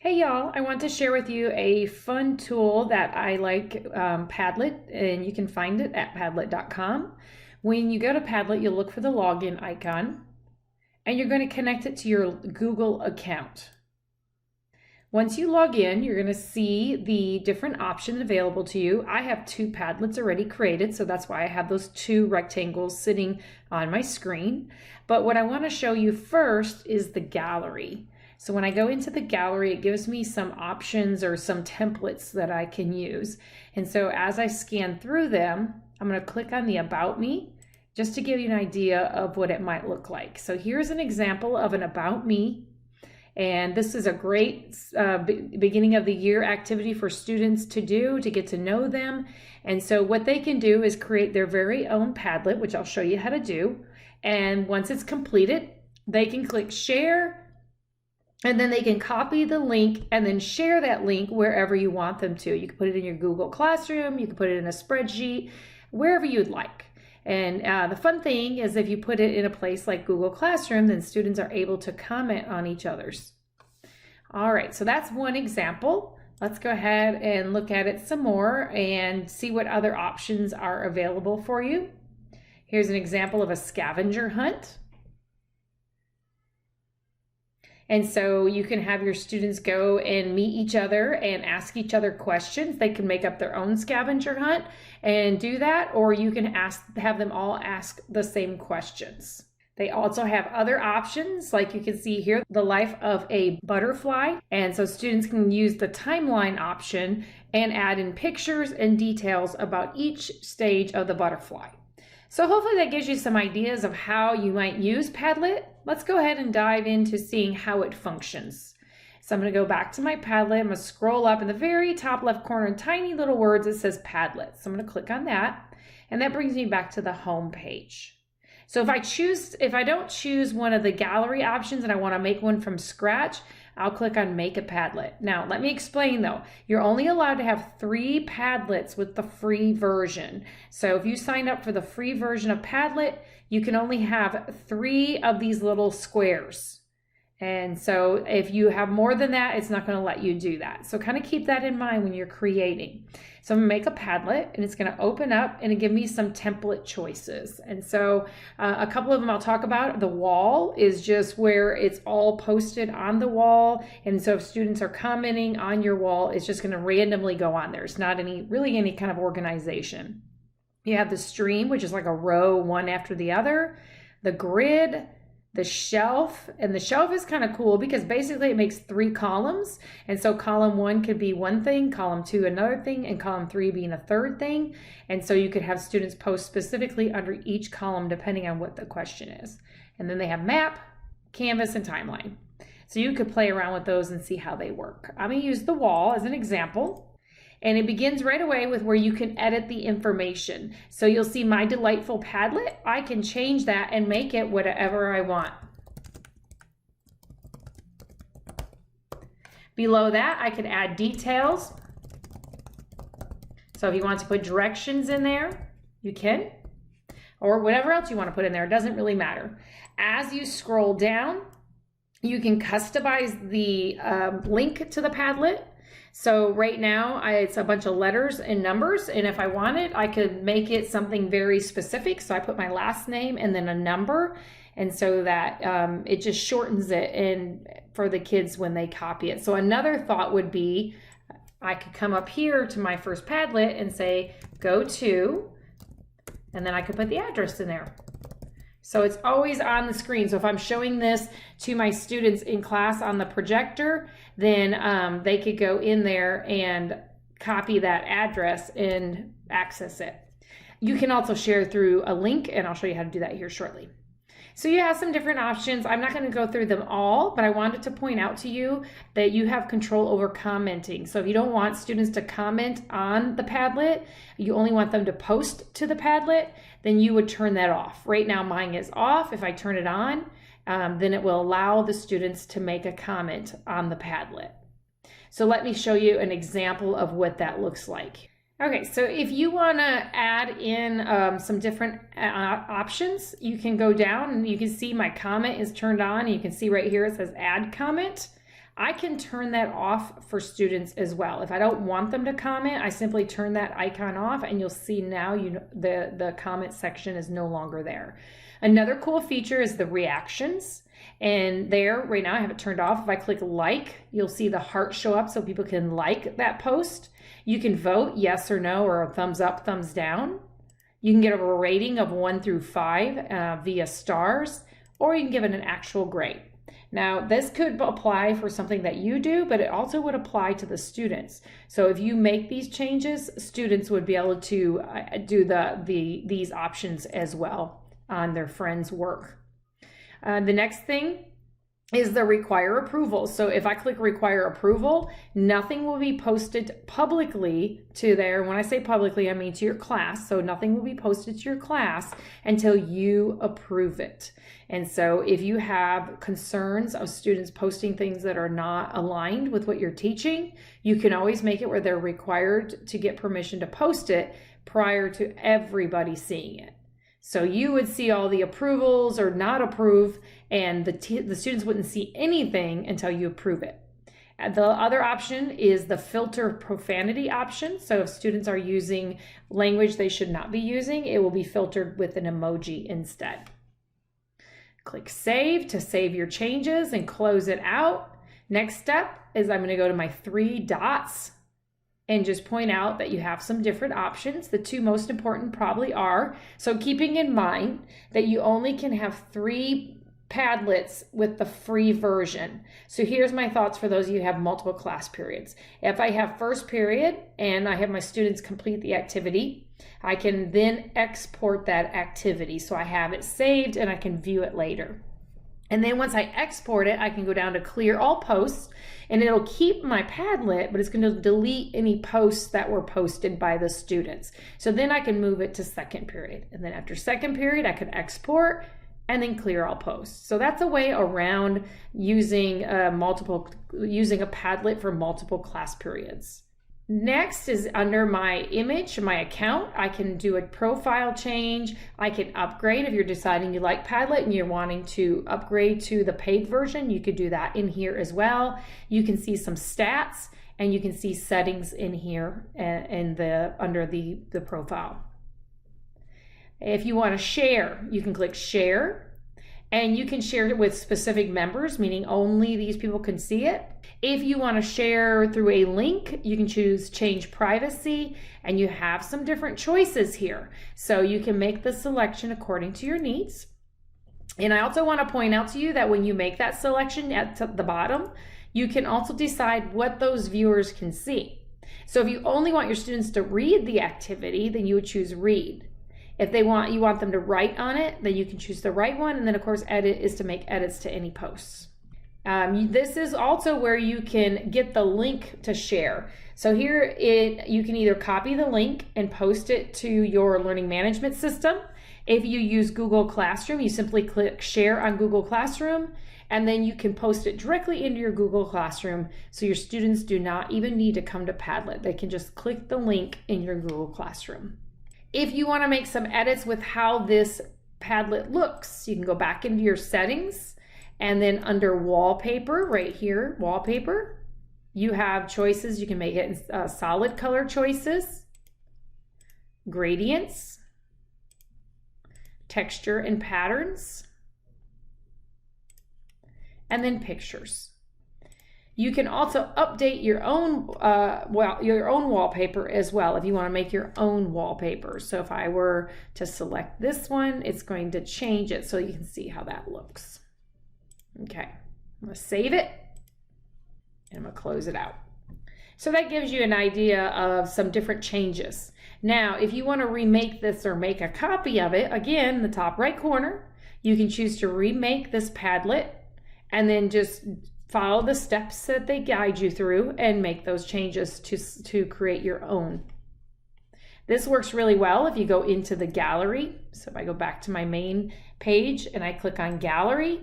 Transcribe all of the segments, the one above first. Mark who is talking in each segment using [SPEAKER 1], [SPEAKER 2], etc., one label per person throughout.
[SPEAKER 1] Hey y'all, I want to share with you a fun tool that I like, Padlet, and you can find it at padlet.com. When you go to Padlet, you'll look for the login icon, and you're going to connect it to your Google account. Once you log in, you're going to see the different options available to you. I have two Padlets already created, so that's why I have those two rectangles sitting on my screen. But what I want to show you first is the gallery. So when I go into the gallery, it gives me some options or some templates that I can use. And so as I scan through them, I'm going to click on the About Me just to give you an idea of what it might look like. So here's an example of an About Me. And this is a great beginning of the year activity for students to do to get to know them. And so what they can do is create their very own Padlet, which I'll show you how to do. And once it's completed, they can click share. And then they can copy the link and then share that link wherever you want them to. You can put it in your Google Classroom, you can put it in a spreadsheet, wherever you'd like. And the fun thing is if you put it in a place like Google Classroom, then students are able to comment on each other's. All right, so that's one example. Let's go ahead and look at it some more and see what other options are available for you. Here's an example of a scavenger hunt. And so you can have your students go and meet each other and ask each other questions. They can make up their own scavenger hunt and do that, or you can have them all ask the same questions. They also have other options, like you can see here, the life of a butterfly. And so students can use the timeline option and add in pictures and details about each stage of the butterfly. So hopefully that gives you some ideas of how you might use Padlet. Let's go ahead and dive into seeing how it functions. So I'm going to go back to my Padlet. I'm going to scroll up in the very top left corner in tiny little words it says Padlet. So I'm going to click on that, and that brings me back to the home page. So if I don't choose one of the gallery options and I want to make one from scratch, I'll click on Make a Padlet. Now, let me explain though. You're only allowed to have 3 Padlets with the free version. So if you sign up for the free version of Padlet, you can only have 3 of these little squares. And so if you have more than that, it's not going to let you do that. So kind of keep that in mind when you're creating. So I'm going to make a Padlet, and it's going to open up and give me some template choices. And so a couple of them I'll talk about. The wall is just where it's all posted on the wall. And so if students are commenting on your wall, it's just going to randomly go on there. It's not really any kind of organization. You have the stream, which is like a row one after the other. The grid, the shelf, and the shelf is kind of cool because basically it makes 3 columns. And so column 1 could be one thing, column 2 another thing, and column 3 being a third thing. And so you could have students post specifically under each column depending on what the question is. And then they have map, canvas, and timeline. So you could play around with those and see how they work. I'm going to use the wall as an example. And it begins right away with where you can edit the information. So you'll see my delightful Padlet. I can change that and make it whatever I want. Below that, I can add details. So if you want to put directions in there, you can. Or whatever else you want to put in there, it doesn't really matter. As you scroll down, you can customize the link to the Padlet. So right now it's a bunch of letters and numbers, and if I wanted, I could make it something very specific. So I put my last name and then a number, and so that it just shortens it and for the kids when they copy it. So another thought would be I could come up here to my first Padlet and say go to, and then I could put the address in there. So it's always on the screen. So if I'm showing this to my students in class on the projector, then they could go in there and copy that address and access it. You can also share through a link, and I'll show you how to do that here shortly. So you have some different options. I'm not going to go through them all, but I wanted to point out to you that you have control over commenting. So if you don't want students to comment on the Padlet, you only want them to post to the Padlet, then you would turn that off. Right now mine is off. If I turn it on, then it will allow the students to make a comment on the Padlet. So let me show you an example of what that looks like. Okay, so if you want to add in some different options, you can go down and you can see my comment is turned on. You can see right here it says add comment. I can turn that off for students as well. If I don't want them to comment, I simply turn that icon off, and you'll see now the comment section is no longer there. Another cool feature is the reactions. And there, right now I have it turned off. If I click like, you'll see the heart show up so people can like that post. You can vote yes or no, or a thumbs up, thumbs down. You can give a rating of 1 through 5 via stars, or you can give it an actual grade. Now, this could apply for something that you do, but it also would apply to the students. So if you make these changes, students would be able to do these options as well on their friends' work. The next thing is the require approval. So if I click require approval, nothing will be posted publicly to there. When I say publicly, I mean to your class. So nothing will be posted to your class until you approve it. And so if you have concerns of students posting things that are not aligned with what you're teaching, you can always make it where they're required to get permission to post it prior to everybody seeing it. So you would see all the approvals or not approve, and the students wouldn't see anything until you approve it. The other option is the filter profanity option. So if students are using language they should not be using, it will be filtered with an emoji instead. Click save to save your changes and close it out. Next step is I'm going to go to my 3 dots and just point out that you have some different options. The 2 most important probably are, so keeping in mind that you only can have 3 Padlets with the free version. So here's my thoughts for those of you who have multiple class periods. If I have first period and I have my students complete the activity, I can then export that activity. So I have it saved and I can view it later. And then once I export it, I can go down to clear all posts, and it'll keep my Padlet, but it's going to delete any posts that were posted by the students. So then I can move it to second period. And then after second period, I can export and then clear all posts. So that's a way around using a Padlet for multiple class periods. Next is under my image, my account. I can do a profile change. I can upgrade. If you're deciding you like Padlet and you're wanting to upgrade to the paid version, you could do that in here as well. You can see some stats, and you can see settings in here under the profile. If you want to share, you can click share, and you can share it with specific members, meaning only these people can see it. If you want to share through a link, you can choose change privacy, and you have some different choices here. So you can make the selection according to your needs. And I also want to point out to you that when you make that selection at the bottom, you can also decide what those viewers can see. So if you only want your students to read the activity, then you would choose read. If you want them to write on it, then you can choose the right one. And then of course, edit is to make edits to any posts. This is also where you can get the link to share. So here you can either copy the link and post it to your learning management system. If you use Google Classroom, you simply click share on Google Classroom, and then you can post it directly into your Google Classroom, so your students do not even need to come to Padlet. They can just click the link in your Google Classroom. If you want to make some edits with how this Padlet looks, you can go back into your settings, and then under wallpaper, right here, wallpaper, you have choices. You can make it in solid color choices, gradients, texture and patterns, and then pictures. You can also update your own wallpaper as well if you want to make your own wallpaper. So if I were to select this one, it's going to change it so you can see how that looks. Okay, I'm going to save it, and I'm going to close it out. So that gives you an idea of some different changes. Now, if you want to remake this or make a copy of it, again, in the top right corner, you can choose to remake this Padlet, and then just follow the steps that they guide you through and make those changes to create your own. This works really well if you go into the gallery. So if I go back to my main page and I click on gallery,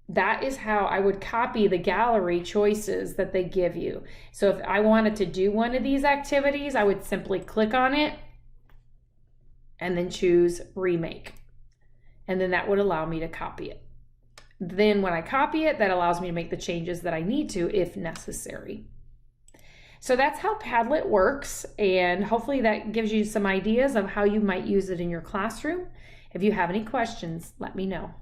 [SPEAKER 1] that is how I would copy the gallery choices that they give you. So if I wanted to do one of these activities, I would simply click on it and then choose remake. And then that would allow me to copy it. then when I copy it, that allows me to make the changes that I need to if necessary. So that's how Padlet works, and hopefully that gives you some ideas of how you might use it in your classroom. If you have any questions, let me know.